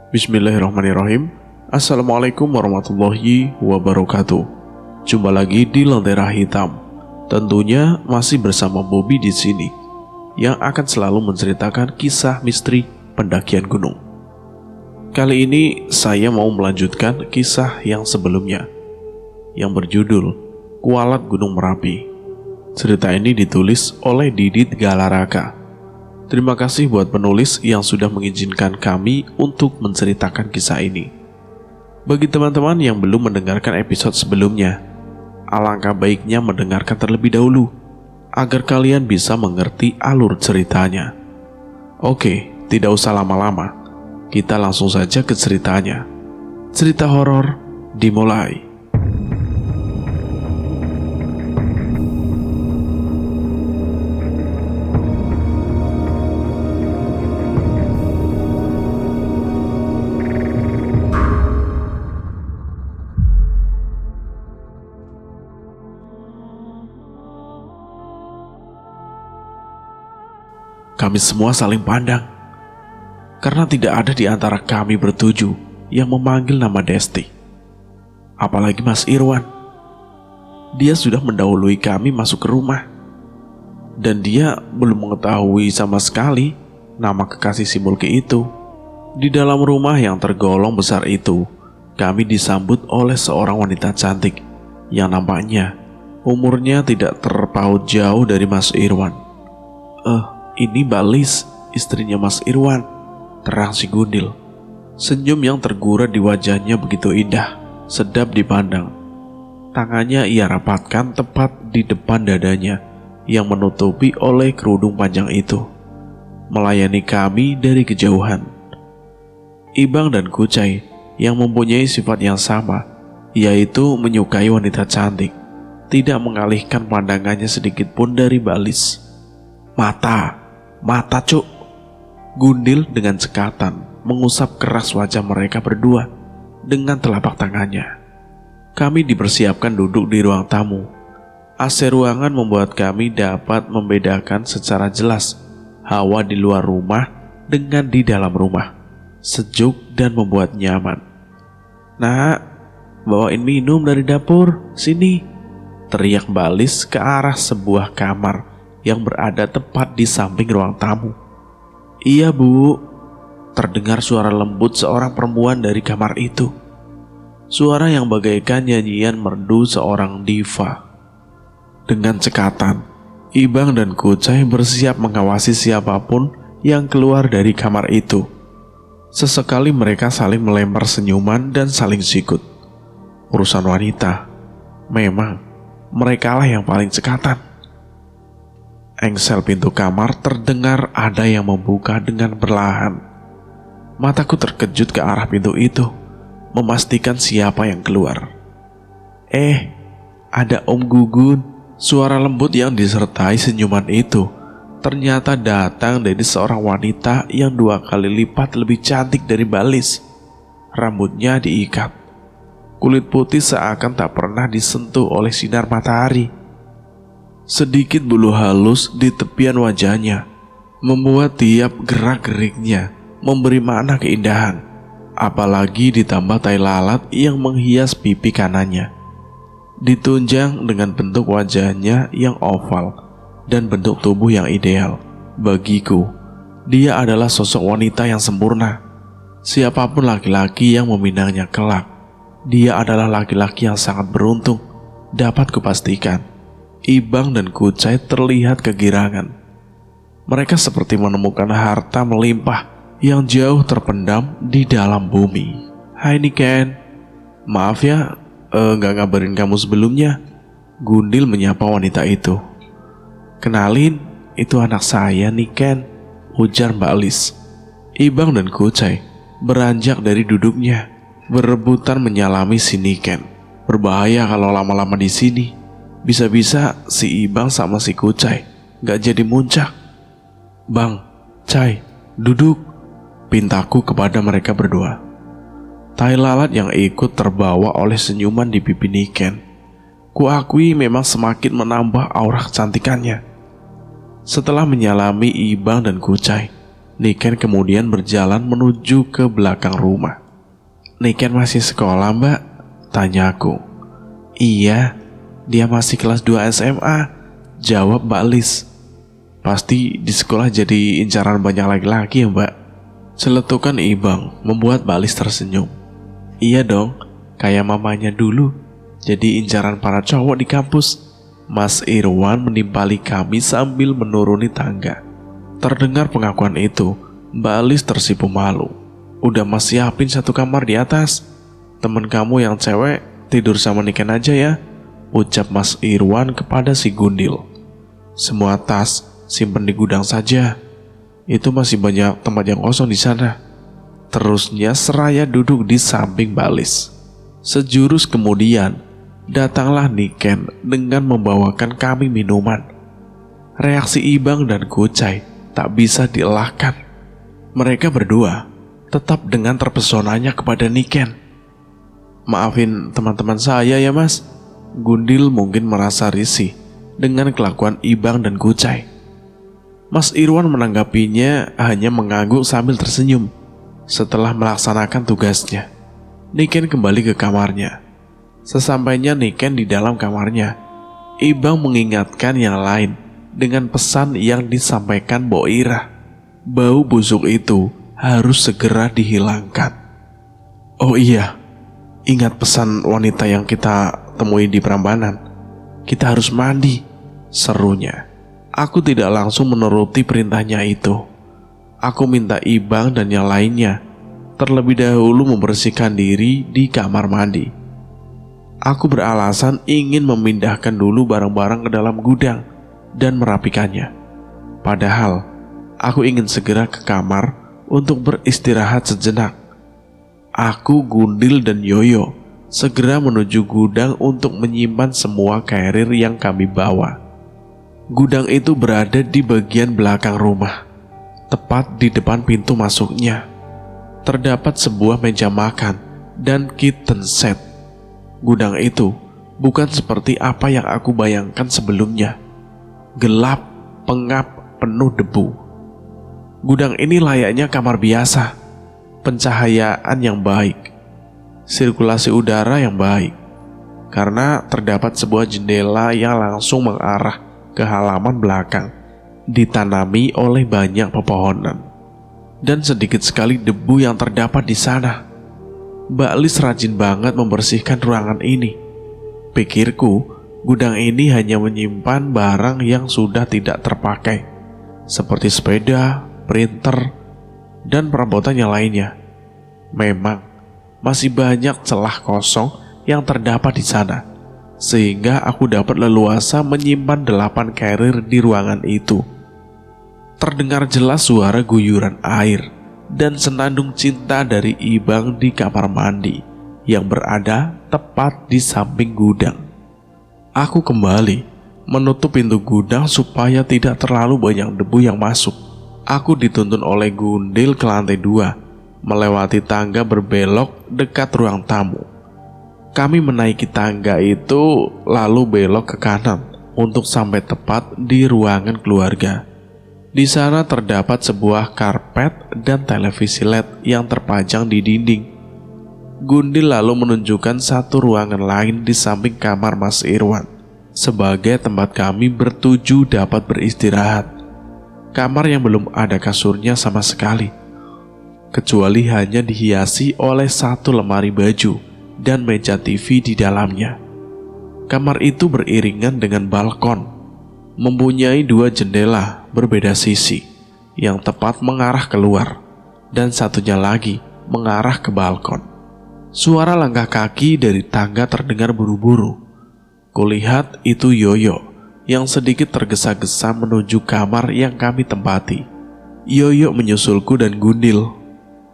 Bismillahirrahmanirrahim. Assalamualaikum warahmatullahi wabarakatuh. Jumpa lagi di Lentera Hitam. Tentunya masih bersama Bobby di sini, yang akan selalu menceritakan kisah misteri pendakian gunung. Kali ini saya mau melanjutkan kisah yang sebelumnya, yang berjudul Kualat Gunung Merapi. Cerita ini ditulis oleh Didit Galaraka. Terima kasih buat penulis yang sudah mengizinkan kami untuk menceritakan kisah ini. Bagi teman-teman yang belum mendengarkan episode sebelumnya, alangkah baiknya mendengarkan terlebih dahulu, agar kalian bisa mengerti alur ceritanya. Oke, tidak usah lama-lama, kita langsung saja ke ceritanya. Cerita horor dimulai. Kami semua saling pandang, karena tidak ada di antara kami bertujuh yang memanggil nama Desti. Apalagi Mas Irwan. Dia sudah mendahului kami masuk ke rumah, dan dia belum mengetahui sama sekali nama kekasih si Mulki itu. Di dalam rumah yang tergolong besar itu, kami disambut oleh seorang wanita cantik yang nampaknya umurnya tidak terpaut jauh dari Mas Irwan. Ini Mbak Lis, istrinya Mas Irwan, terang si Gundil. Senyum yang tergurah di wajahnya begitu indah, sedap dipandang. Tangannya ia rapatkan tepat di depan dadanya yang menutupi oleh kerudung panjang itu, melayani kami dari kejauhan. Ibang dan Kucai yang mempunyai sifat yang sama, yaitu menyukai wanita cantik, tidak mengalihkan pandangannya sedikit pun dari Mbak Lis. Mata cuk. Gundil dengan cekatan mengusap keras wajah mereka berdua dengan telapak tangannya. Kami dipersiapkan duduk di ruang tamu. AC ruangan membuat kami dapat membedakan secara jelas hawa di luar rumah dengan di dalam rumah. Sejuk dan membuat nyaman. Nak, bawain minum dari dapur, sini, teriak Mbak Lis ke arah sebuah kamar yang berada tepat di samping ruang tamu. Iya Bu, terdengar suara lembut seorang perempuan dari kamar itu. Suara yang bagaikan nyanyian merdu seorang diva. Dengan cekatan, Ibang dan Kucai bersiap mengawasi siapapun yang keluar dari kamar itu. Sesekali mereka saling melempar senyuman dan saling sikut. Urusan wanita, memang merekalah yang paling cekatan. Engsel pintu kamar terdengar ada yang membuka dengan perlahan. Mataku terkejut ke arah pintu itu, memastikan siapa yang keluar. Ada Om Gugun. Suara lembut yang disertai senyuman itu ternyata datang dari seorang wanita yang 2 kali lipat lebih cantik dari Mbak Lis. Rambutnya diikat, kulit putih seakan tak pernah disentuh oleh sinar matahari. Sedikit bulu halus di tepian wajahnya membuat tiap gerak-geriknya memberi makna keindahan. Apalagi ditambah tai lalat yang menghias pipi kanannya, ditunjang dengan bentuk wajahnya yang oval dan bentuk tubuh yang ideal. Bagiku, dia adalah sosok wanita yang sempurna. Siapapun laki-laki yang memandangnya kelak, dia adalah laki-laki yang sangat beruntung, dapat kupastikan. Ibang dan Kucai terlihat kegirangan. Mereka seperti menemukan harta melimpah yang jauh terpendam di dalam bumi. Hai Niken, maaf ya, gak ngabarin kamu sebelumnya. Gundil menyapa wanita itu. Kenalin, itu anak saya Niken, ujar Mbak Lis. Ibang dan Kucai beranjak dari duduknya, berebutan menyalami si Niken. Berbahaya kalau lama-lama di sini. Bisa-bisa si Ibang sama si Kucai gak jadi muncak. Bang, Cai, duduk, pintaku kepada mereka berdua. Tai lalat yang ikut terbawa oleh senyuman di pipi Niken. Kuakui memang semakin menambah aura kecantikannya. Setelah menyalami Ibang dan Kucai, Niken kemudian berjalan menuju ke belakang rumah. "Niken masih sekolah, Mbak?" tanyaku. "Iya, dia masih kelas 2 SMA," jawab Mbak Lis. "Pasti di sekolah jadi incaran banyak laki-laki ya, Mbak?" Celetukan Ibang membuat Mbak Lis tersenyum. "Iya dong, kayak mamanya dulu, jadi incaran para cowok di kampus." Mas Irwan menimpali kami sambil menuruni tangga. Terdengar pengakuan itu, Mbak Lis tersipu malu. "Udah Mas siapin satu kamar di atas. Temen kamu yang cewek tidur sama Niken aja ya," ucap Mas Irwan kepada si Gundil. "Semua tas simpen di gudang saja. Itu masih banyak tempat yang kosong di sana," terusnya seraya duduk di samping Mbak Lis. Sejurus kemudian, datanglah Niken dengan membawakan kami minuman. Reaksi Ibang dan Kucai tak bisa dielakkan. Mereka berdua tetap dengan terpesonanya kepada Niken. "Maafin teman-teman saya ya Mas." Gundil mungkin merasa risih dengan kelakuan Ibang dan Kucai. Mas Irwan menanggapinya hanya mengangguk sambil tersenyum. Setelah melaksanakan tugasnya, Niken kembali ke kamarnya. Sesampainya Niken di dalam kamarnya, Ibang mengingatkan yang lain dengan pesan yang disampaikan Mbok Ira. Bau busuk itu harus segera dihilangkan. "Oh iya, ingat pesan wanita yang kita temui di Prambanan. Kita harus mandi," serunya. Aku tidak langsung menuruti perintahnya itu. Aku minta Ibang dan yang lainnya terlebih dahulu membersihkan diri di kamar mandi. Aku beralasan ingin memindahkan dulu barang-barang ke dalam gudang dan merapikannya. Padahal, aku ingin segera ke kamar untuk beristirahat sejenak. Aku, Gundil, dan Yoyo segera menuju gudang untuk menyimpan semua carrier yang kami bawa. Gudang itu berada di bagian belakang rumah, tepat di depan pintu masuknya. Terdapat sebuah meja makan dan kitchen set. Gudang itu bukan seperti apa yang aku bayangkan sebelumnya. Gelap, pengap, penuh debu. Gudang ini layaknya kamar biasa. Pencahayaan yang baik, sirkulasi udara yang baik, karena terdapat sebuah jendela yang langsung mengarah ke halaman belakang, ditanami oleh banyak pepohonan, dan sedikit sekali debu yang terdapat di sana. Mbak Lis rajin banget membersihkan ruangan ini. Pikirku, gudang ini hanya menyimpan barang yang sudah tidak terpakai, seperti sepeda, printer, dan perabotan yang lainnya. Memang, masih banyak celah kosong yang terdapat di sana, sehingga aku dapat leluasa menyimpan 8 carrier di ruangan itu. Terdengar jelas suara guyuran air dan senandung cinta dari Ibang di kamar mandi yang berada tepat di samping gudang. Aku kembali menutup pintu gudang supaya tidak terlalu banyak debu yang masuk. Aku dituntun oleh Gundil ke lantai 2, melewati tangga berbelok dekat ruang tamu. Kami menaiki tangga itu lalu belok ke kanan untuk sampai tepat di ruangan keluarga. Di sana terdapat sebuah karpet dan televisi LED yang terpajang di dinding. Gundil lalu menunjukkan satu ruangan lain di samping kamar Mas Irwan sebagai tempat kami bertuju dapat beristirahat. Kamar yang belum ada kasurnya sama sekali, kecuali hanya dihiasi oleh satu lemari baju dan meja TV di dalamnya. Kamar itu beriringan dengan balkon, mempunyai 2 jendela berbeda sisi yang tepat mengarah keluar dan satunya lagi mengarah ke balkon. Suara langkah kaki dari tangga terdengar buru-buru. Kulihat itu Yoyo yang sedikit tergesa-gesa menuju kamar yang kami tempati. Yoyo menyusulku dan Gundil.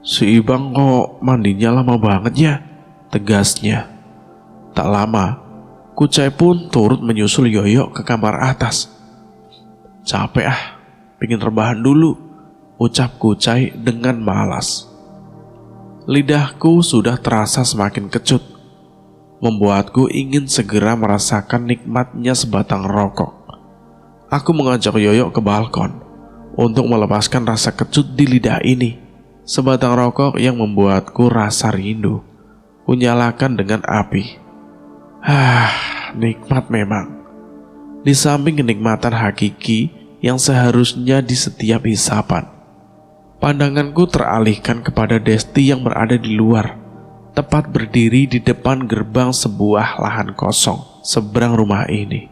"Si Ibang kok mandinya lama banget ya?" tegasnya. Tak lama, Kucai pun turut menyusul Yoyo ke kamar atas. "Capek pingin rebahan dulu," ucap Kucai dengan malas. Lidahku sudah terasa semakin kecut, membuatku ingin segera merasakan nikmatnya sebatang rokok. Aku mengajak Yoyo ke balkon untuk melepaskan rasa kecut di lidah ini. Sebatang rokok yang membuatku rasa rindu. Kunyalakan dengan api. Nikmat memang. Di samping kenikmatan hakiki yang seharusnya di setiap hisapan, pandanganku teralihkan kepada Desti yang berada di luar, tepat berdiri di depan gerbang sebuah lahan kosong seberang rumah ini.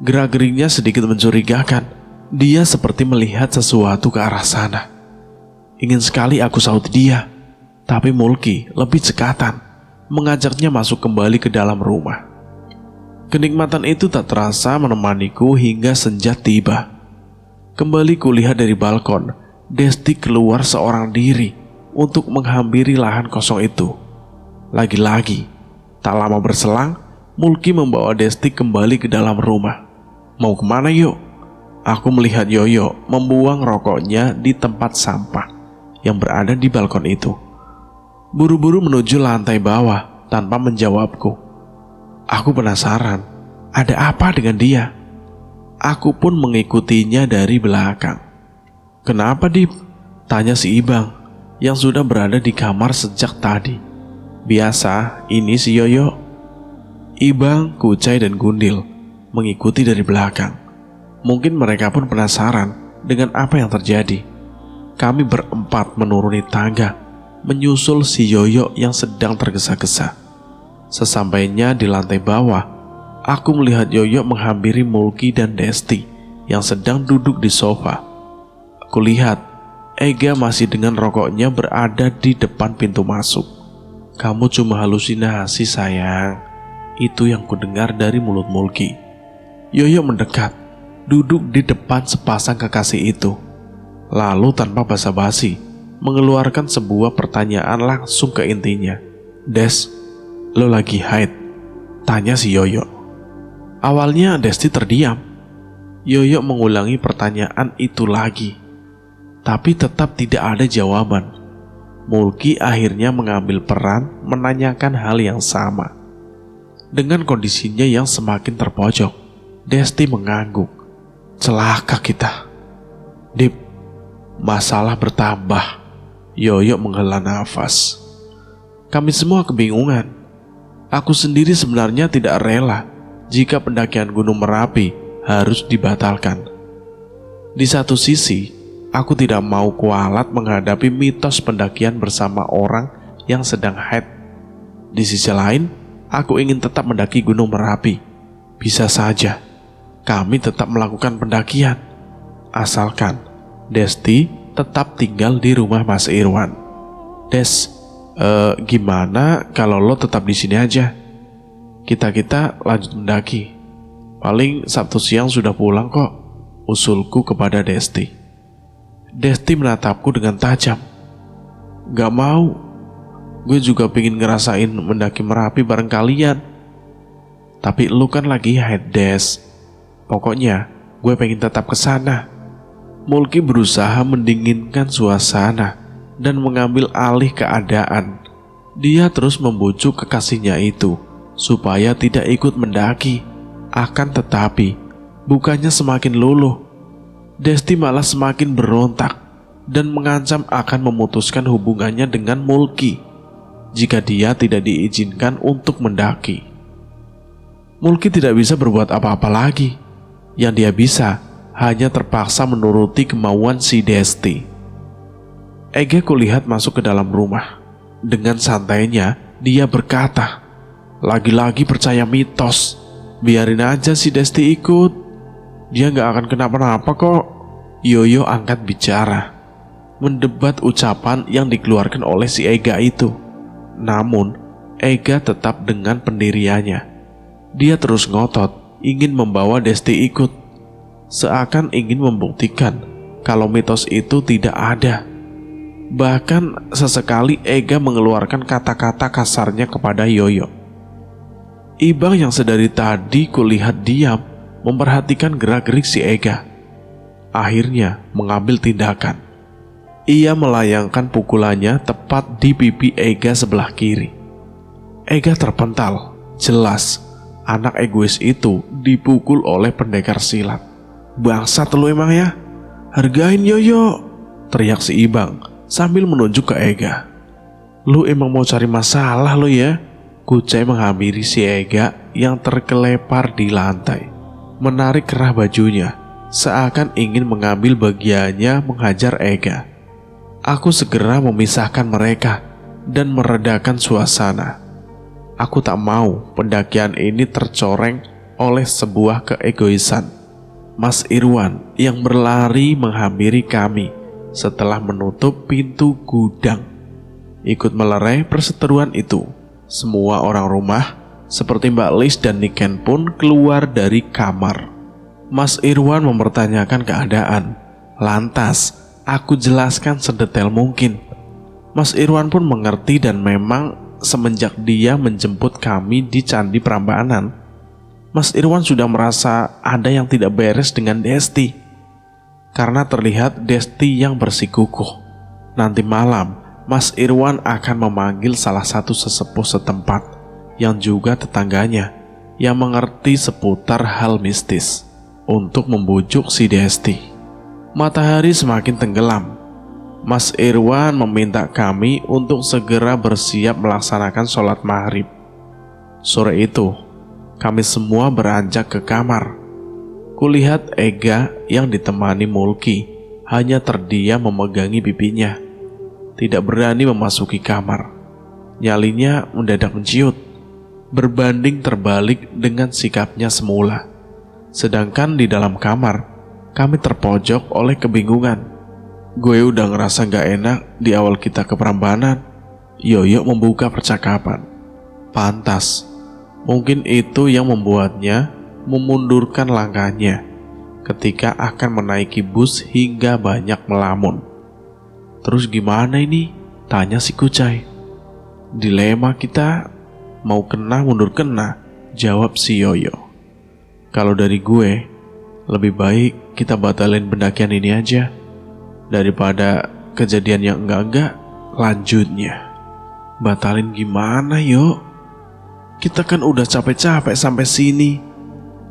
Gerak-geriknya sedikit mencurigakan. Dia seperti melihat sesuatu ke arah sana. Ingin sekali aku saut dia, tapi Mulki lebih cekatan, mengajaknya masuk kembali ke dalam rumah. Kenikmatan itu tak terasa menemaniku hingga senja tiba. Kembali kulihat dari balkon, Desti keluar seorang diri untuk menghampiri lahan kosong itu. Lagi-lagi, tak lama berselang, Mulki membawa Desti kembali ke dalam rumah. Mau kemana yuk? Aku melihat Yoyo membuang rokoknya di tempat sampah yang berada di balkon itu. Buru-buru menuju lantai bawah tanpa menjawabku. Aku penasaran, ada apa dengan dia? Aku pun mengikutinya dari belakang. Kenapa, Dip? Tanya si Ibang yang sudah berada di kamar sejak tadi. Biasa, ini si Yoyo. Ibang, Kucai, dan Gundil mengikuti dari belakang. Mungkin mereka pun penasaran dengan apa yang terjadi. Kami berempat menuruni tangga, menyusul si Yoyo yang sedang tergesa-gesa. Sesampainya di lantai bawah, aku melihat Yoyo menghampiri Mulki dan Desti yang sedang duduk di sofa. Kulihat Ega masih dengan rokoknya berada di depan pintu masuk. Kamu cuma halusinasi sayang, itu yang kudengar dari mulut Mulki. Yoyo mendekat, duduk di depan sepasang kekasih itu. Lalu tanpa basa-basi, mengeluarkan sebuah pertanyaan langsung ke intinya. Des, lo lagi haid? Tanya si Yoyo. Awalnya Desti terdiam. Yoyo mengulangi pertanyaan itu lagi, tapi tetap tidak ada jawaban. Mulki akhirnya mengambil peran menanyakan hal yang sama. Dengan kondisinya yang semakin terpojok, Desti mengangguk. Celaka kita. Dip, masalah bertambah. Yoyo menghela nafas. Kami semua kebingungan. Aku sendiri sebenarnya tidak rela jika pendakian Gunung Merapi harus dibatalkan. Di satu sisi, aku tidak mau kualat menghadapi mitos pendakian bersama orang yang sedang haid. Di sisi lain, aku ingin tetap mendaki Gunung Merapi. Bisa saja kami tetap melakukan pendakian, asalkan Desti tetap tinggal di rumah Mas Irwan. Des, gimana kalau lo tetap di sini aja? Kita lanjut mendaki. Paling Sabtu siang sudah pulang kok, usulku kepada Desti. Desti menatapku dengan tajam. Gak mau, gue juga pengen ngerasain mendaki Merapi bareng kalian. Tapi lu kan lagi haid, Des. Pokoknya gue pengen tetap kesana. Mulki berusaha mendinginkan suasana dan mengambil alih keadaan. Dia terus membujuk kekasihnya itu supaya tidak ikut mendaki. Akan tetapi, bukannya semakin luluh, Desti malah semakin berontak dan mengancam akan memutuskan hubungannya dengan Mulki jika dia tidak diizinkan untuk mendaki. Mulki tidak bisa berbuat apa-apa lagi. Yang dia bisa hanya terpaksa menuruti kemauan si Desti. Ega kulihat masuk ke dalam rumah. Dengan santainya dia berkata, lagi-lagi percaya mitos. Biarin aja si Desti ikut. Dia gak akan kenapa-napa kok. Yoyo angkat bicara, mendebat ucapan yang dikeluarkan oleh si Ega itu. Namun Ega tetap dengan pendiriannya. Dia terus ngotot ingin membawa Desti ikut, seakan ingin membuktikan kalau mitos itu tidak ada. Bahkan sesekali Ega mengeluarkan kata-kata kasarnya kepada Yoyo. Ibang yang sedari tadi kulihat diam memperhatikan gerak-gerik si Ega, akhirnya mengambil tindakan. Ia melayangkan pukulannya tepat di pipi Ega sebelah kiri. Ega terpental. Jelas anak egois itu dipukul oleh pendekar silat. Bangsat lu emang ya. "Hargain Yoyo," teriak si Ibang sambil menunjuk ke Ega. "Lu emang mau cari masalah lo ya?" Kucai menghampiri si Ega yang terkelepar di lantai, menarik kerah bajunya, seakan ingin mengambil bagiannya menghajar Ega. Aku segera memisahkan mereka dan meredakan suasana. Aku tak mau pendakian ini tercoreng oleh sebuah keegoisan. Mas Irwan yang berlari menghampiri kami setelah menutup pintu gudang, ikut melerai perseteruan itu. Semua orang rumah seperti Mbak Lis dan Niken pun keluar dari kamar. Mas Irwan mempertanyakan keadaan. Lantas aku jelaskan sedetail mungkin. Mas Irwan pun mengerti dan memang semenjak dia menjemput kami di Candi Prambanan, Mas Irwan sudah merasa ada yang tidak beres dengan Desti. Karena terlihat Desti yang bersikukuh. Nanti malam Mas Irwan akan memanggil salah satu sesepuh setempat yang juga tetangganya yang mengerti seputar hal mistis untuk membujuk si Desti. Matahari semakin tenggelam. Mas Irwan meminta kami untuk segera bersiap melaksanakan sholat maghrib. Sore itu, kami semua beranjak ke kamar. Kulihat Ega yang ditemani Mulki hanya terdiam memegangi pipinya, tidak berani memasuki kamar. Nyalinya mendadak menciut, berbanding terbalik dengan sikapnya semula. Sedangkan di dalam kamar, kami terpojok oleh kebingungan. Gue udah ngerasa gak enak di awal kita ke Prambanan. Yoyo membuka percakapan. Pantas, mungkin itu yang membuatnya memundurkan langkahnya ketika akan menaiki bus hingga banyak melamun. "Terus gimana ini?" tanya si Kucai. "Dilema kita, mau kena mundur kena," jawab si Yoyo. "Kalau dari gue, lebih baik kita batalin pendakian ini aja daripada kejadian yang enggak-enggak lanjutnya." "Batalin gimana yo? Kita kan udah capek-capek sampai sini.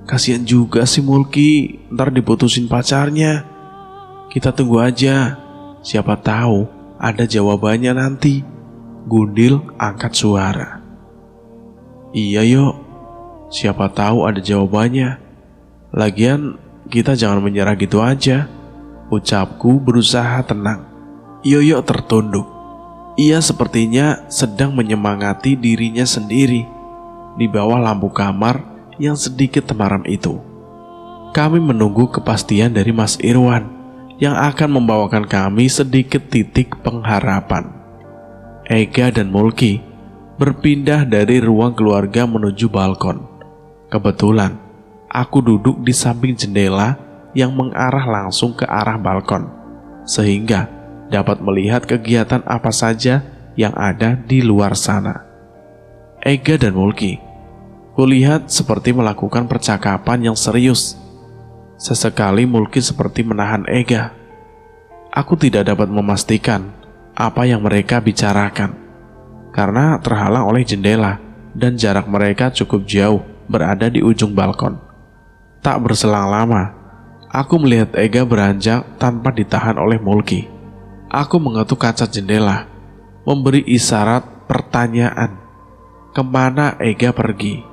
Kasian juga si Mulki, ntar diputusin pacarnya. Kita tunggu aja. Siapa tahu ada jawabannya nanti." Gundil angkat suara. "Iya yuk, siapa tahu ada jawabannya. Lagian kita jangan menyerah gitu aja," ucapku berusaha tenang. Yoyo tertunduk. Ia sepertinya sedang menyemangati dirinya sendiri di bawah lampu kamar yang sedikit temaram itu. Kami menunggu kepastian dari Mas Irwan yang akan membawakan kami sedikit titik pengharapan. Ega dan Mulki berpindah dari ruang keluarga menuju balkon. Kebetulan aku duduk di samping jendela yang mengarah langsung ke arah balkon, sehingga dapat melihat kegiatan apa saja yang ada di luar sana. Ega dan Mulki, kulihat seperti melakukan percakapan yang serius. Sesekali Mulki seperti menahan Ega. Aku tidak dapat memastikan apa yang mereka bicarakan, karena terhalang oleh jendela dan jarak mereka cukup jauh berada di ujung balkon. Tak berselang lama, aku melihat Ega beranjak tanpa ditahan oleh Mulki. Aku mengetuk kaca jendela, memberi isyarat pertanyaan, kemana Ega pergi.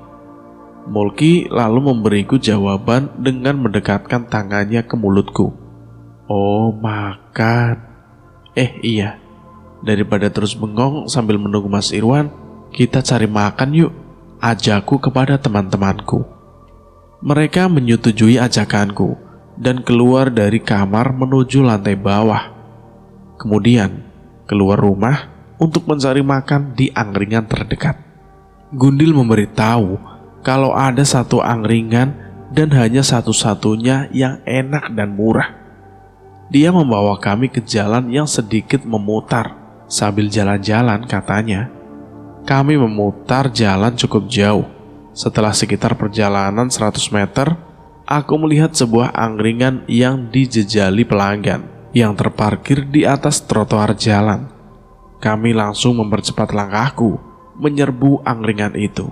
Mulki lalu memberiku jawaban dengan mendekatkan tangannya ke mulutku. "Oh, makan. Iya, daripada terus bengong sambil menunggu Mas Irwan, kita cari makan yuk," ajakku kepada teman-temanku. Mereka menyetujui ajakanku dan keluar dari kamar menuju lantai bawah. Kemudian keluar rumah untuk mencari makan di angkringan terdekat. Gundil memberitahu kalau ada satu angkringan dan hanya satu-satunya yang enak dan murah. Dia membawa kami ke jalan yang sedikit memutar. Sambil jalan-jalan, katanya, kami memutar jalan cukup jauh. Setelah sekitar perjalanan 100 meter, aku melihat sebuah angkringan yang dijejali pelanggan yang terparkir di atas trotoar jalan. Kami langsung mempercepat langkahku menyerbu angkringan itu.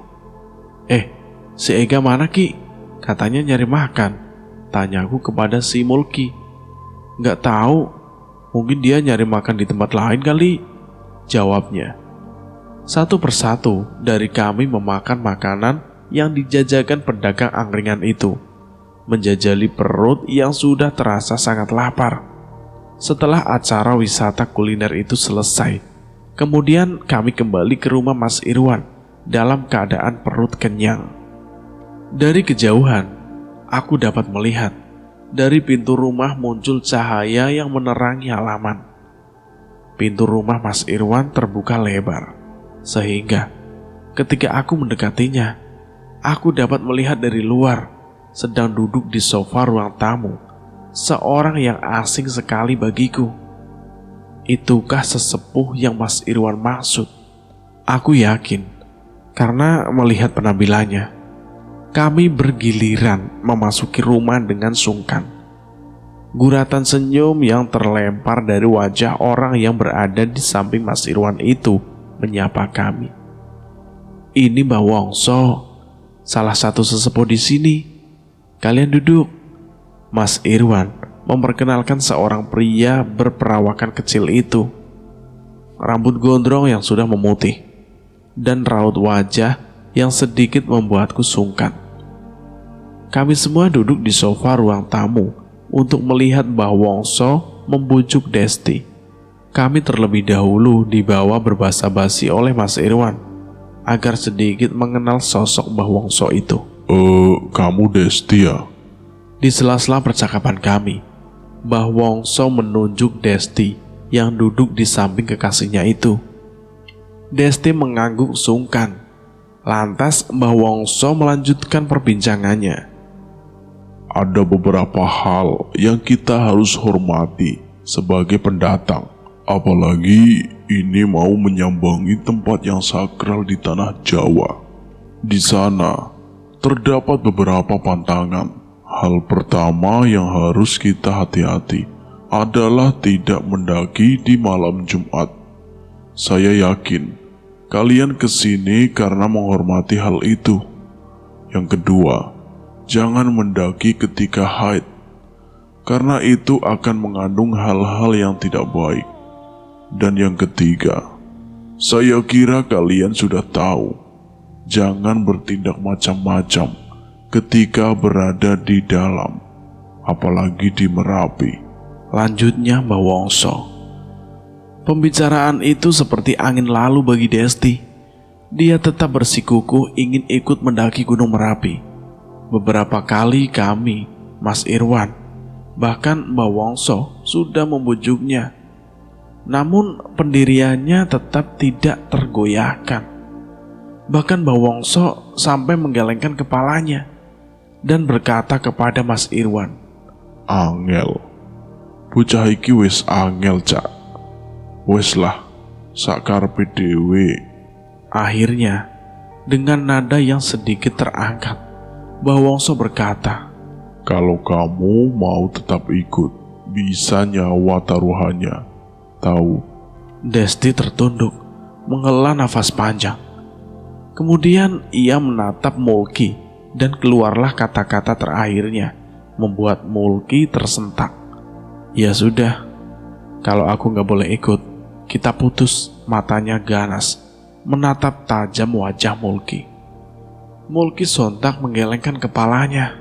Si Ega mana Ki? Katanya nyari makan, tanyaku kepada si Mulki. Nggak tahu, mungkin dia nyari makan di tempat lain kali, jawabnya. Satu persatu dari kami memakan makanan yang dijajakan pedagang angkringan itu, menjajali perut yang sudah terasa sangat lapar. Setelah acara wisata kuliner itu selesai, kemudian kami kembali ke rumah Mas Irwan dalam keadaan perut kenyang. Dari kejauhan, aku dapat melihat dari pintu rumah muncul cahaya yang menerangi halaman. Pintu rumah Mas Irwan terbuka lebar, sehingga ketika aku mendekatinya, aku dapat melihat dari luar sedang duduk di sofa ruang tamu seorang yang asing sekali bagiku. Itukah sesepuh yang Mas Irwan maksud? Aku yakin, karena melihat penampilannya. Kami bergiliran memasuki rumah dengan sungkan. Guratan senyum yang terlempar dari wajah orang yang berada di samping Mas Irwan itu menyapa kami. "Ini Mbah Wongso, salah satu sesepuh di sini. Kalian duduk." Mas Irwan memperkenalkan seorang pria berperawakan kecil itu. Rambut gondrong yang sudah memutih dan raut wajah yang sedikit membuatku sungkan. Kami semua duduk di sofa ruang tamu untuk melihat Mbah Wongso membujuk Desti. Kami terlebih dahulu dibawa berbasa-basi oleh Mas Irwan agar sedikit mengenal sosok Mbah Wongso itu. Kamu Desti ya?" Di sela-sela percakapan kami, Mbah Wongso menunjuk Desti yang duduk di samping kekasihnya itu. Desti mengangguk sungkan. Lantas Mbah Wongso melanjutkan perbincangannya. "Ada beberapa hal yang kita harus hormati sebagai pendatang. Apalagi ini mau menyambangi tempat yang sakral di tanah Jawa. Di sana terdapat beberapa pantangan. Hal pertama yang harus kita hati-hati adalah tidak mendaki di malam Jumat. Saya yakin kalian kesini karena menghormati hal itu. Yang kedua, jangan mendaki ketika haid, karena itu akan mengandung hal-hal yang tidak baik. Dan yang ketiga, saya kira kalian sudah tahu, jangan bertindak macam-macam ketika berada di dalam, apalagi di Merapi." Lanjutnya Mbah Wongso. Pembicaraan itu seperti angin lalu bagi Desti. Dia tetap bersikukuh ingin ikut mendaki Gunung Merapi. Beberapa kali kami, Mas Irwan, bahkan Mbah Wongso sudah membujuknya. Namun pendiriannya tetap tidak tergoyahkan. Bahkan Mbah Wongso sampai menggelengkan kepalanya dan berkata kepada Mas Irwan, "Angel, bocah iki wis angel, Cak. Wis lah, sakarepe dhewe." Akhirnya, dengan nada yang sedikit terangkat, Mbah Wongso berkata, "Kalau kamu mau tetap ikut, bisa nyawa taruhannya. Tahu?" Desti tertunduk, menghela nafas panjang. Kemudian ia menatap Mulki dan keluarlah kata-kata terakhirnya, membuat Mulki tersentak. "Ya sudah, kalau aku gak boleh ikut, kita putus." Matanya ganas menatap tajam wajah Mulki. Mulki sontak menggelengkan kepalanya.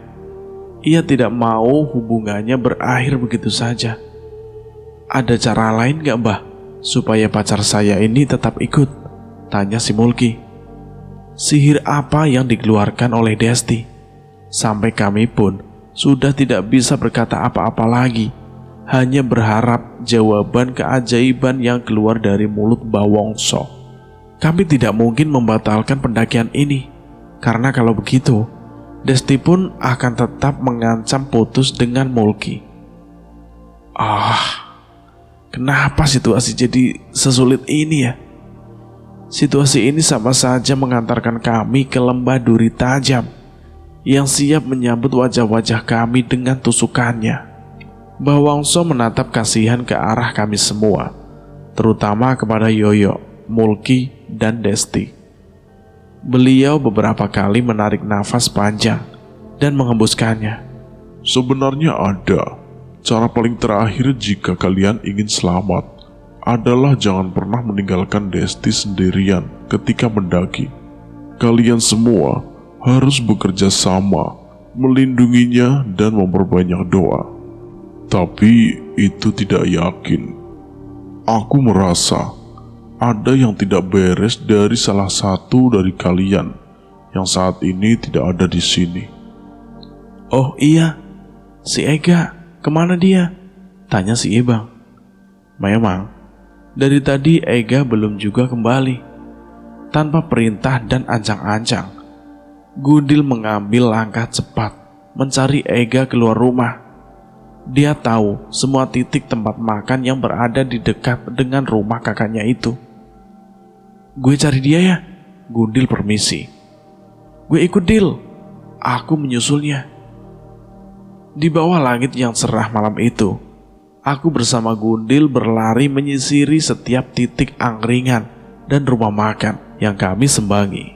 Ia tidak mau hubungannya berakhir begitu saja. "Ada cara lain gak, Mbah, supaya pacar saya ini tetap ikut?" tanya si Mulki. Sihir apa yang dikeluarkan oleh Desti? Sampai kami pun sudah tidak bisa berkata apa-apa lagi, hanya berharap jawaban keajaiban yang keluar dari mulut Mbah Wongso. Kami tidak mungkin membatalkan pendakian ini, karena kalau begitu, Desti pun akan tetap mengancam putus dengan Mulki. Kenapa situasi jadi sesulit ini ya? Situasi ini sama saja mengantarkan kami ke lembah duri tajam yang siap menyambut wajah-wajah kami dengan tusukannya. Mbah Wongso menatap kasihan ke arah kami semua, terutama kepada Yoyo, Mulki, dan Desti. Beliau beberapa kali menarik nafas panjang dan menghembuskannya. "Sebenarnya ada, cara paling terakhir jika kalian ingin selamat adalah jangan pernah meninggalkan Desti sendirian ketika mendaki. Kalian semua harus bekerja sama, melindunginya dan memperbanyak doa. Tapi itu tidak yakin. Aku merasa ada yang tidak beres dari salah satu dari kalian yang saat ini tidak ada di sini. Oh iya, si Ega, kemana dia? Tanya si Ibang. Memang, dari tadi Ega belum juga kembali. Tanpa perintah dan ancang-ancang, Gundil mengambil langkah cepat mencari Ega keluar rumah. Dia tahu semua titik tempat makan yang berada di dekat dengan rumah kakaknya itu. Gue cari dia ya, Gundil permisi. Gue ikut Dil, aku menyusulnya. Di bawah langit yang cerah malam itu, aku bersama Gundil berlari menyisiri setiap titik angkringan dan rumah makan yang kami sembangi.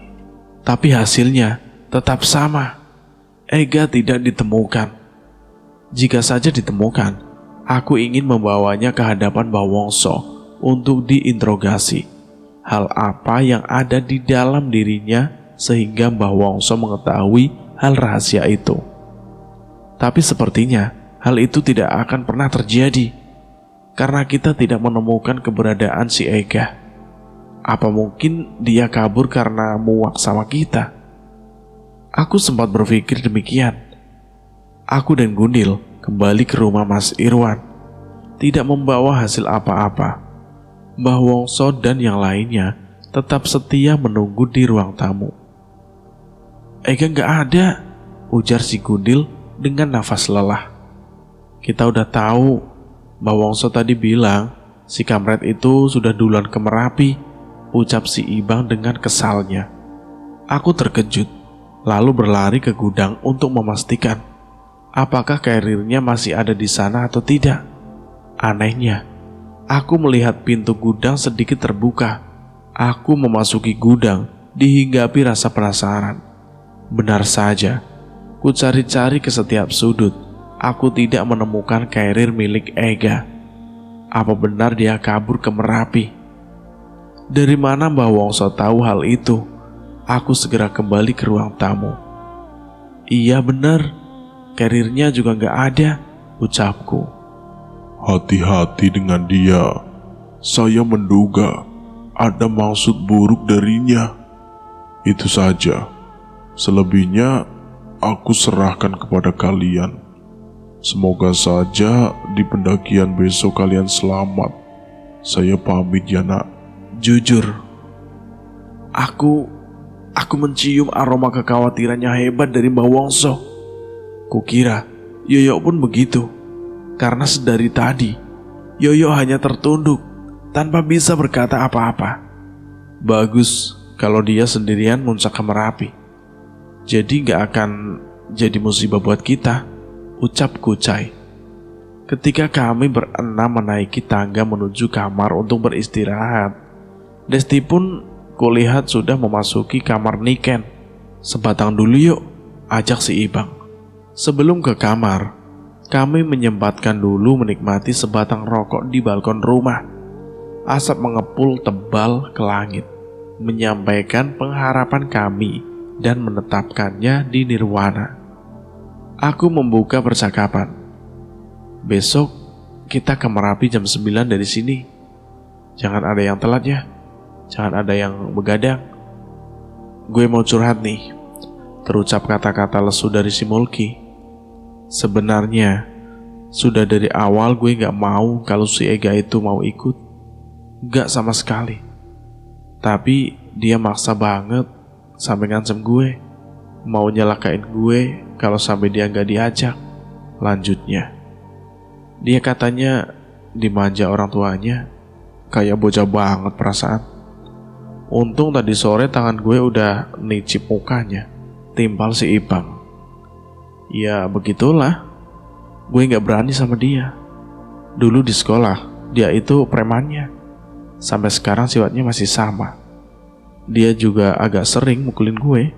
Tapi hasilnya tetap sama. Ega tidak ditemukan. Jika saja ditemukan, aku ingin membawanya ke hadapan Mbah Wongso untuk diinterogasi. Hal apa yang ada di dalam dirinya sehingga Mbah Wongso mengetahui hal rahasia itu. Tapi sepertinya hal itu tidak akan pernah terjadi karena kita tidak menemukan keberadaan si Ega. Apa mungkin dia kabur karena muak sama kita? Aku sempat berpikir demikian. Aku dan Gundil kembali ke rumah Mas Irwan, tidak membawa hasil apa-apa. Mbah Wongso dan yang lainnya tetap setia menunggu di ruang tamu. Ega nggak ada, ujar si Gundil dengan nafas lelah. Kita udah tahu, Mbah Wongso tadi bilang si Kamret itu sudah duluan ke Merapi, ucap si Ibang dengan kesalnya. Aku terkejut, lalu berlari ke gudang untuk memastikan apakah karirnya masih ada di sana atau tidak. Anehnya, aku melihat pintu gudang sedikit terbuka. Aku memasuki gudang dihinggapi rasa penasaran. Benar saja, ku cari-cari ke setiap sudut. Aku tidak menemukan karir milik Ega. Apa benar dia kabur ke Merapi? Dari mana Mbah Wongso tahu hal itu? Aku segera kembali ke ruang tamu. Iya benar, karirnya juga gak ada, ucapku. Hati-hati dengan dia. Saya menduga ada maksud buruk darinya. Itu saja. Selebihnya aku serahkan kepada kalian. Semoga saja di pendakian besok kalian selamat. Saya pamit ya nak. Jujur, aku mencium aroma kekhawatirannya hebat dari Mbah Wongso. Kukira Yoyo pun begitu, karena sedari tadi Yoyo hanya tertunduk tanpa bisa berkata apa-apa. Bagus kalau dia sendirian muncak ke Merapi, jadi gak akan jadi musibah buat kita, ucap Kucai. Ketika kami berenam menaiki tangga menuju kamar untuk beristirahat, Desti pun kulihat sudah memasuki kamar Niken. Sebatang dulu yuk, ajak si Ibang. Sebelum ke kamar, kami menyempatkan dulu menikmati sebatang rokok di balkon rumah. Asap mengepul tebal ke langit, menyampaikan pengharapan kami dan menetapkannya di nirwana. Aku membuka percakapan. Besok kita ke Merapi jam 9 dari sini. Jangan ada yang telat ya. Jangan ada yang begadang. Gue mau curhat nih, terucap kata-kata lesu dari si Mulki. Sebenarnya sudah dari awal gue gak mau kalau si Ega itu mau ikut. Gak sama sekali. Tapi dia maksa banget sampai ngancem gue, mau nyelakain gue kalau sampai dia gak diajak. Lanjutnya, dia katanya dimanja orang tuanya. Kayak bocah banget perasaan. Untung tadi sore tangan gue udah nicip mukanya, timpal si Ibang. Ya begitulah, gue gak berani sama dia. Dulu di sekolah, dia itu premannya. Sampai sekarang sifatnya masih sama. Dia juga agak sering mukulin gue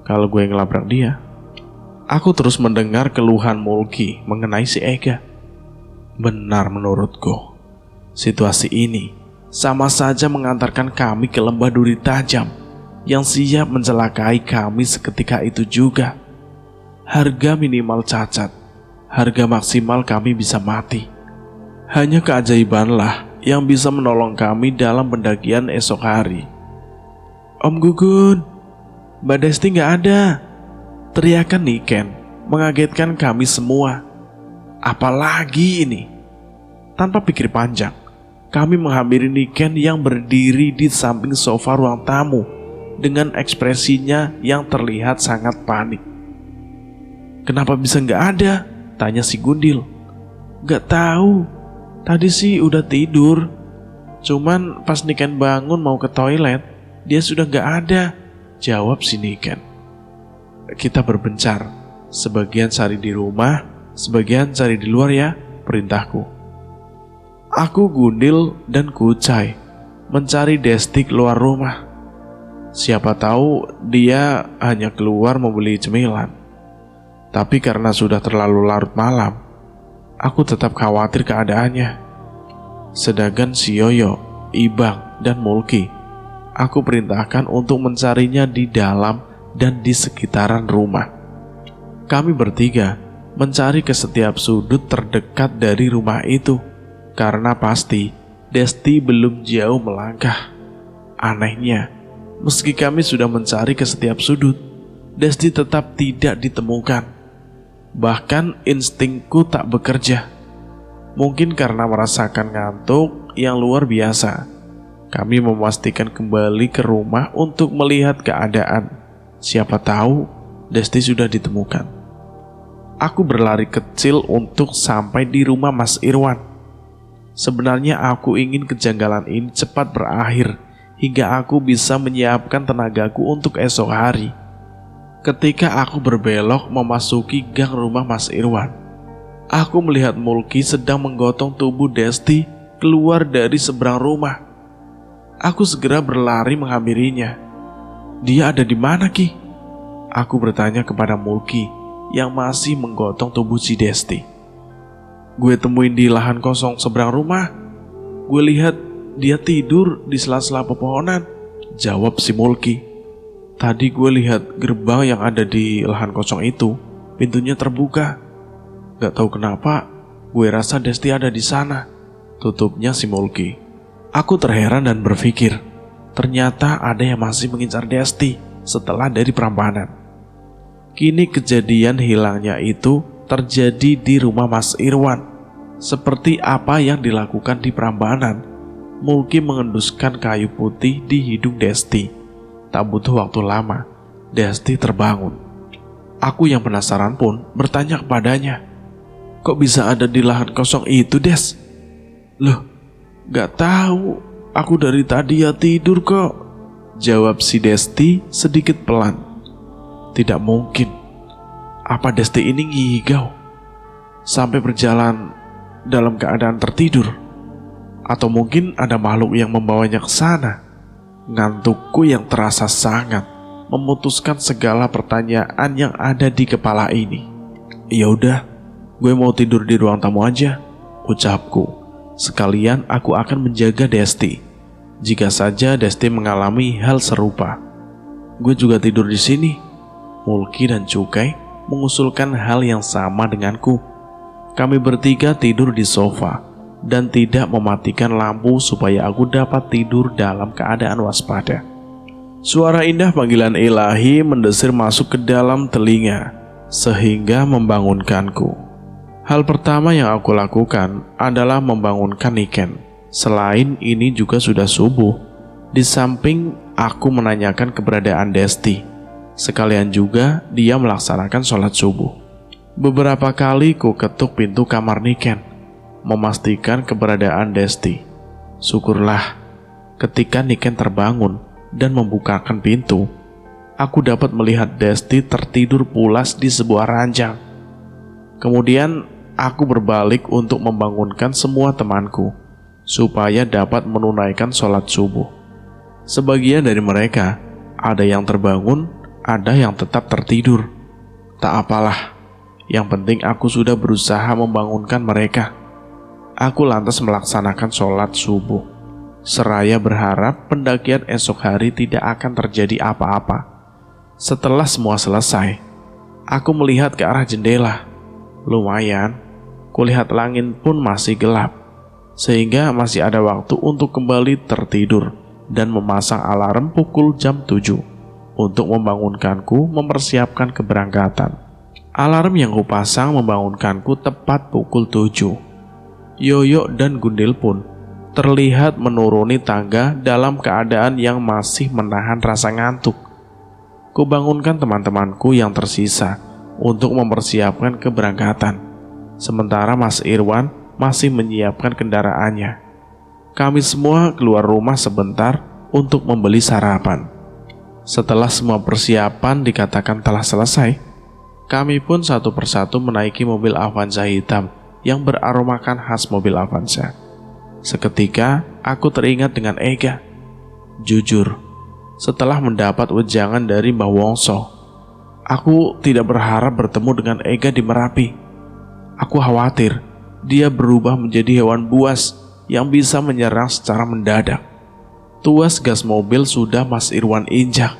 kalau gue ngelabrak dia. Aku terus mendengar keluhan Mulki mengenai si Ega. Benar menurutku. Situasi ini sama saja mengantarkan kami ke lembah duri tajam yang siap mencelakai kami seketika itu juga. Harga minimal cacat, harga maksimal kami bisa mati. Hanya keajaibanlah yang bisa menolong kami dalam pendakian esok hari. Om Gugun, Mbak Desti gak ada, teriakan Niken mengagetkan kami semua. Apalagi ini? Tanpa pikir panjang, kami menghampiri Niken yang berdiri di samping sofa ruang tamu dengan ekspresinya yang terlihat sangat panik. Kenapa bisa gak ada? Tanya si Gundil. Gak tahu, tadi sih udah tidur. Cuman pas Niken bangun mau ke toilet, dia sudah gak ada, jawab si Niken. Kita berbencar, sebagian cari di rumah, sebagian cari di luar ya, perintahku. Aku, Gundil, dan Kucai mencari Desti keluar rumah. Siapa tahu dia hanya keluar membeli cemilan. Tapi karena sudah terlalu larut malam, aku tetap khawatir keadaannya. Sedangkan si Yoyo, Ibang, dan Mulki, aku perintahkan untuk mencarinya di dalam dan di sekitaran rumah. Kami bertiga mencari ke setiap sudut terdekat dari rumah itu, karena pasti Desti belum jauh melangkah. Anehnya, meski kami sudah mencari ke setiap sudut, Desti tetap tidak ditemukan. Bahkan instingku tak bekerja. Mungkin karena merasakan ngantuk yang luar biasa, kami memastikan kembali ke rumah untuk melihat keadaan. Siapa tahu Desti sudah ditemukan. Aku berlari kecil untuk sampai di rumah Mas Irwan. Sebenarnya aku ingin kejanggalan ini cepat berakhir hingga aku bisa menyiapkan tenagaku untuk esok hari. Ketika aku berbelok memasuki gang rumah Mas Irwan, aku melihat Mulki sedang menggotong tubuh Desti keluar dari seberang rumah. Aku segera berlari menghampirinya. Dia ada di mana, Ki? Aku bertanya kepada Mulki yang masih menggotong tubuh si Desti. Gue temuin di lahan kosong seberang rumah. Gue lihat dia tidur di sela-sela pepohonan, jawab si Mulki. Tadi gue lihat gerbang yang ada di lahan kosong itu, pintunya terbuka. Gak tahu kenapa, gue rasa Desti ada di sana, tutupnya si Mulki. Aku terheran dan berpikir, ternyata ada yang masih mengincar Desti setelah dari Prambanan. Kini kejadian hilangnya itu terjadi di rumah Mas Irwan. Seperti apa yang dilakukan di Prambanan, Mulki mengenduskan kayu putih di hidung Desti. Tak butuh waktu lama, Desti terbangun. Aku yang penasaran pun bertanya kepadanya, kok bisa ada di lahan kosong itu, Des? Loh, gak tahu. Aku dari tadi ya tidur kok, jawab si Desti sedikit pelan. Tidak mungkin. Apa Desti ini ngigau sampai berjalan dalam keadaan tertidur? Atau mungkin ada makhluk yang membawanya ke sana? Ngantukku yang terasa sangat memutuskan segala pertanyaan yang ada di kepala ini. Ya udah, gue mau tidur di ruang tamu aja, ucapku. Sekalian aku akan menjaga Desti jika saja Desti mengalami hal serupa. Gue juga tidur di sini. Mulki dan Cukai mengusulkan hal yang sama denganku. Kami bertiga tidur di sofa dan tidak mematikan lampu supaya aku dapat tidur dalam keadaan waspada. Suara indah panggilan ilahi mendesir masuk ke dalam telinga sehingga membangunkanku. Hal pertama yang aku lakukan adalah membangunkan Niken. Selain ini juga sudah subuh. Di samping aku menanyakan keberadaan Desti, sekalian juga dia melaksanakan sholat subuh. Beberapa kali ku ketuk pintu kamar Niken, memastikan keberadaan Desti. Syukurlah, ketika Niken terbangun dan membukakan pintu, aku dapat melihat Desti tertidur pulas di sebuah ranjang. Kemudian aku berbalik untuk membangunkan semua temanku, supaya dapat menunaikan sholat subuh. Sebagian dari mereka, ada yang terbangun, ada yang tetap tertidur. Tak apalah, yang penting aku sudah berusaha membangunkan mereka. Aku lantas melaksanakan sholat subuh, seraya berharap pendakian esok hari tidak akan terjadi apa-apa. Setelah semua selesai, aku melihat ke arah jendela. Lumayan, kulihat langit pun masih gelap, sehingga masih ada waktu untuk kembali tertidur dan memasang alarm pukul jam 7 untuk membangunkanku mempersiapkan keberangkatan. Alarm yang kupasang membangunkanku tepat pukul 7. Yoyo dan Gundil pun terlihat menuruni tangga dalam keadaan yang masih menahan rasa ngantuk. Kubangunkan teman-temanku yang tersisa untuk mempersiapkan keberangkatan, sementara Mas Irwan masih menyiapkan kendaraannya. Kami semua keluar rumah sebentar untuk membeli sarapan. Setelah semua persiapan dikatakan telah selesai, kami pun satu persatu menaiki mobil Avanza hitam yang beraromakan khas mobil Avanza. Seketika aku teringat dengan Ega. Jujur, setelah mendapat wejangan dari Mbah Wongso, aku tidak berharap bertemu dengan Ega di Merapi. Aku khawatir dia berubah menjadi hewan buas yang bisa menyerang secara mendadak. Tuas gas mobil sudah Mas Irwan injak.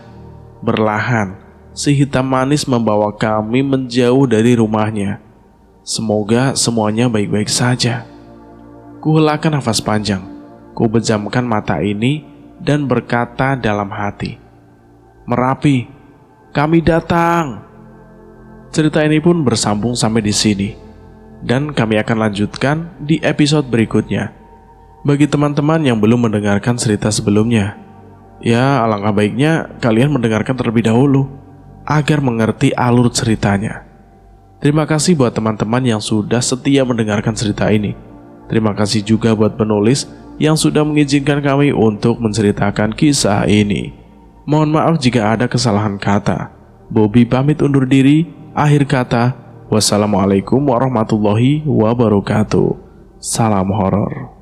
Berlahan, si hitam manis membawa kami menjauh dari rumahnya. Semoga semuanya baik-baik saja. Kuhelakan nafas panjang, ku pejamkan mata ini dan berkata dalam hati, Merapi, kami datang. Cerita ini pun bersambung sampai di sini, dan kami akan lanjutkan di episode berikutnya. Bagi teman-teman yang belum mendengarkan cerita sebelumnya, ya alangkah baiknya kalian mendengarkan terlebih dahulu agar mengerti alur ceritanya. Terima kasih buat teman-teman yang sudah setia mendengarkan cerita ini. Terima kasih juga buat penulis yang sudah mengizinkan kami untuk menceritakan kisah ini. Mohon maaf jika ada kesalahan kata. Bobby pamit undur diri. Akhir kata, wassalamualaikum warahmatullahi wabarakatuh. Salam horor.